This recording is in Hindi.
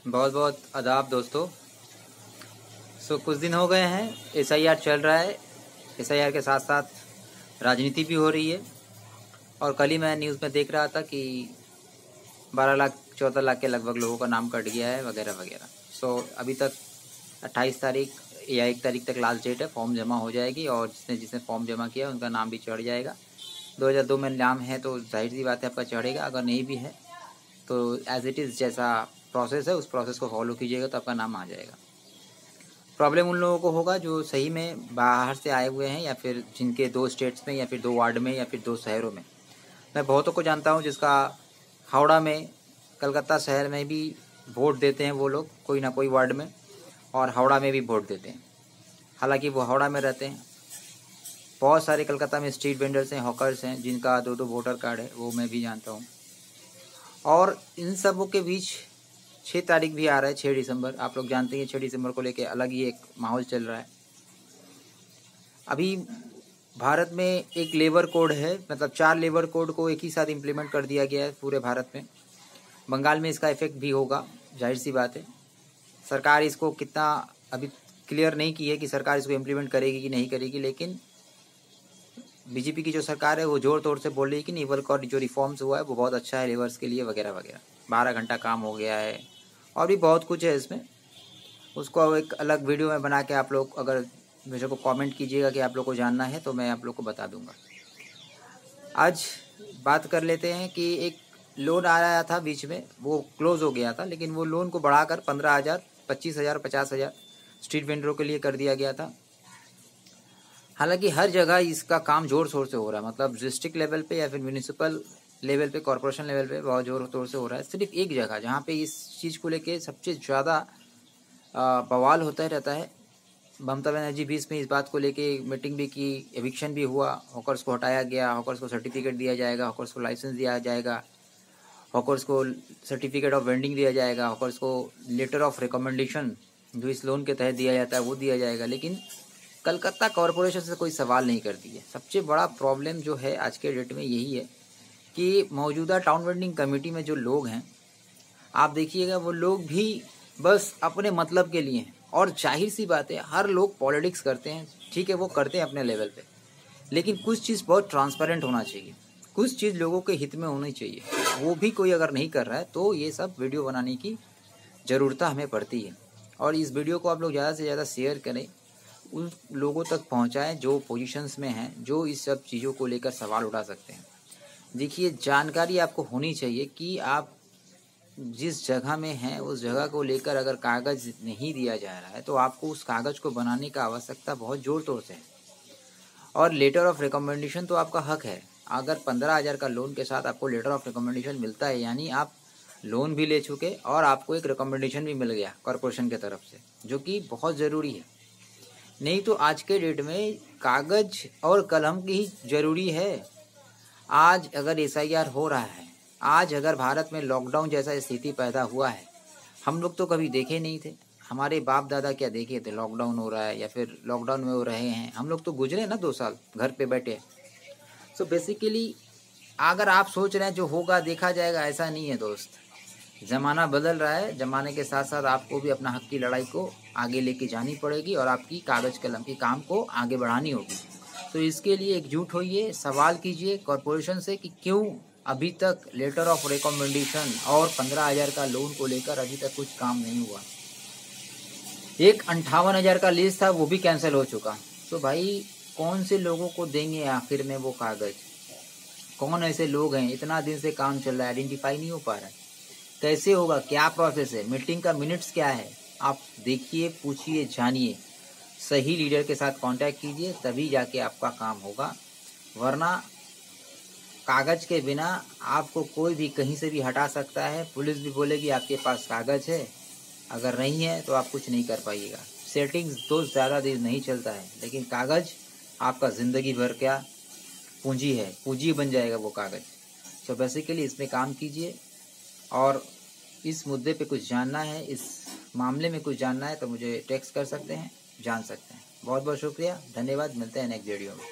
बहुत बहुत आदाब दोस्तों। कुछ दिन हो गए हैं, एसआईआर चल रहा है। एसआईआर के साथ साथ राजनीति भी हो रही है। और कल ही मैं न्यूज़ में देख रहा था कि 12 लाख 14 लाख के लगभग लोगों का नाम कट गया है वगैरह वगैरह। अभी तक 28 तारीख या 1 तारीख तक लास्ट डेट है, फॉर्म जमा हो जाएगी और जिसने जिसने फॉर्म जमा किया उनका नाम भी चढ़ जाएगा। 2002 में नाम है तो जाहिर सी बात है आपका चढ़ेगा, अगर नहीं भी है तो एज इट इज़ जैसा प्रोसेस है उस प्रोसेस को फॉलो कीजिएगा तो आपका नाम आ जाएगा। प्रॉब्लम उन लोगों को होगा जो सही में बाहर से आए हुए हैं या फिर जिनके 2 स्टेट्स में या फिर 2 वार्ड में या फिर 2 शहरों में। मैं बहुतों को जानता हूं जिसका हावड़ा में, कलकत्ता शहर में भी वोट देते हैं वो लोग, कोई ना कोई वार्ड में, और हावड़ा में भी वोट देते हैं। हालांकि वो हावड़ा में रहते हैं। बहुत सारे कलकत्ता में स्ट्रीट वेंडर्स हैं, हॉकर्स हैं जिनका 2-2 वोटर कार्ड है, वो मैं भी जानता हूँ। और इन सबों के बीच 6 तारीख भी आ रहा है, 6 दिसंबर। आप लोग जानते हैं 6 दिसंबर को लेके अलग ही एक माहौल चल रहा है। अभी भारत में एक लेबर कोड है, मतलब 4 लेबर कोड को एक ही साथ इम्प्लीमेंट कर दिया गया है पूरे भारत में। बंगाल में इसका इफेक्ट भी होगा, जाहिर सी बात है। सरकार इसको कितना अभी क्लियर नहीं की है कि सरकार इसको इम्प्लीमेंट करेगी कि नहीं करेगी, लेकिन बीजेपी की जो सरकार है वो जोर तोड़ से बोल रही है कि लेबर कोड जो रिफॉर्म्स हुआ है वो बहुत अच्छा है लेबर्स के लिए वगैरह वगैरह। 12 घंटा काम हो गया है और भी बहुत कुछ है इसमें। उसको एक अलग वीडियो में बना के आप लोग अगर मुझे को कमेंट कीजिएगा कि आप लोग को जानना है तो मैं आप लोग को बता दूंगा। आज बात कर लेते हैं कि एक लोन आ रहा था बीच में, वो क्लोज हो गया था, लेकिन वो लोन को बढ़ाकर 15,000, 25,000, 50,000 स्ट्रीट वेंडरों के लिए कर दिया गया था। हालांकि हर जगह इसका काम जोर शोर से हो रहा है, मतलब डिस्ट्रिक्ट लेवल पे या फिर म्यूनिसिपल लेवल पे, कॉर्पोरेशन लेवल पे बहुत जोर शोर से हो रहा है। सिर्फ एक जगह जहाँ पे इस चीज़ को लेके सबसे ज़्यादा बवाल होता रहता है, ममता बनर्जी भी इसमें इस बात को लेके मीटिंग भी की, एविक्शन भी हुआ, हॉकर्स को हटाया गया, हॉकर्स को सर्टिफिकेट दिया जाएगा, हॉकर्स को लाइसेंस दिया जाएगा, हॉकर्स को सर्टिफिकेट ऑफ वेंडिंग दिया जाएगा, हॉकर्स को लेटर ऑफ रिकमेंडेशन जो इस लोन के तहत दिया जाता है वो दिया जाएगा। लेकिन कलकत्ता कॉरपोरेशन से कोई सवाल नहीं करती है। सबसे बड़ा प्रॉब्लम जो है आज के डेट में यही है कि मौजूदा टाउन वेंडिंग कमेटी में जो लोग हैं, आप देखिएगा वो लोग भी बस अपने मतलब के लिए हैं। और जाहिर सी बात है हर लोग पॉलिटिक्स करते हैं, ठीक है वो करते हैं अपने लेवल पे, लेकिन कुछ चीज़ बहुत ट्रांसपेरेंट होना चाहिए, कुछ चीज़ लोगों के हित में होनी चाहिए। वो भी कोई अगर नहीं कर रहा है तो ये सब वीडियो बनाने की ज़रूरत हमें पड़ती है। और इस वीडियो को आप लोग ज़्यादा से ज़्यादा शेयर करें, उन लोगों तक पहुंचाएं जो पोजीशंस में हैं, जो इस सब चीज़ों को लेकर सवाल उठा सकते हैं। देखिए, जानकारी आपको होनी चाहिए कि आप जिस जगह में हैं उस जगह को लेकर अगर कागज़ नहीं दिया जा रहा है तो आपको उस कागज़ को बनाने का आवश्यकता बहुत ज़ोर तौर से है। और लेटर ऑफ रिकमेंडेशन तो आपका हक है। अगर 15,000 का लोन के साथ आपको लेटर ऑफ रिकमेंडेशन मिलता है, यानी आप लोन भी ले चुके और आपको एक रिकमेंडेशन भी मिल गया कॉरपोरेशन की तरफ से, जो कि बहुत ज़रूरी है। नहीं तो आज के डेट में कागज और कलम की ही जरूरी है। आज अगर एसआईआर हो रहा है, आज अगर भारत में लॉकडाउन जैसा स्थिति पैदा हुआ है, हम लोग तो कभी देखे नहीं थे। हमारे बाप दादा क्या देखे थे लॉकडाउन हो रहा है या फिर लॉकडाउन में हो रहे हैं। हम लोग तो गुजरे ना 2 साल घर पे बैठे। बेसिकली अगर आप सोच रहे हैं जो होगा देखा जाएगा, ऐसा नहीं है दोस्त। ज़माना बदल रहा है, ज़माने के साथ साथ आपको भी अपना हक की लड़ाई को आगे लेके जानी पड़ेगी और आपकी कागज़ कलम के काम को आगे बढ़ानी होगी। तो इसके लिए एकजुट होइए, सवाल कीजिए कॉरपोरेशन से कि क्यों अभी तक लेटर ऑफ रिकमेंडेशन और 15,000 का लोन को लेकर अभी तक कुछ काम नहीं हुआ। एक 58,000 का लिस्ट था वो भी कैंसिल हो चुका। तो भाई कौन से लोगों को देंगे आखिर में वो कागज़? कौन ऐसे लोग हैं, इतना दिन से काम चल रहा है, आइडेंटिफाई नहीं हो पा रहा है, कैसे होगा, क्या प्रोसेस है, मीटिंग का मिनट्स क्या है? आप देखिए, पूछिए, जानिए, सही लीडर के साथ कांटेक्ट कीजिए, तभी जाके आपका काम होगा। वरना कागज़ के बिना आपको कोई भी कहीं से भी हटा सकता है। पुलिस भी बोलेगी आपके पास कागज़ है, अगर नहीं है तो आप कुछ नहीं कर पाइएगा। सेटिंग्स तो ज़्यादा देर नहीं चलता है, लेकिन कागज़ आपका ज़िंदगी भर क्या पूंजी है, पूंजी बन जाएगा वो कागज़। बेसिकली इसमें काम कीजिए। और इस मुद्दे पे कुछ जानना है, इस मामले में कुछ जानना है तो मुझे टेक्स्ट कर सकते हैं, जान सकते हैं। बहुत बहुत शुक्रिया, धन्यवाद। मिलते हैं नेक्स्ट वीडियो में।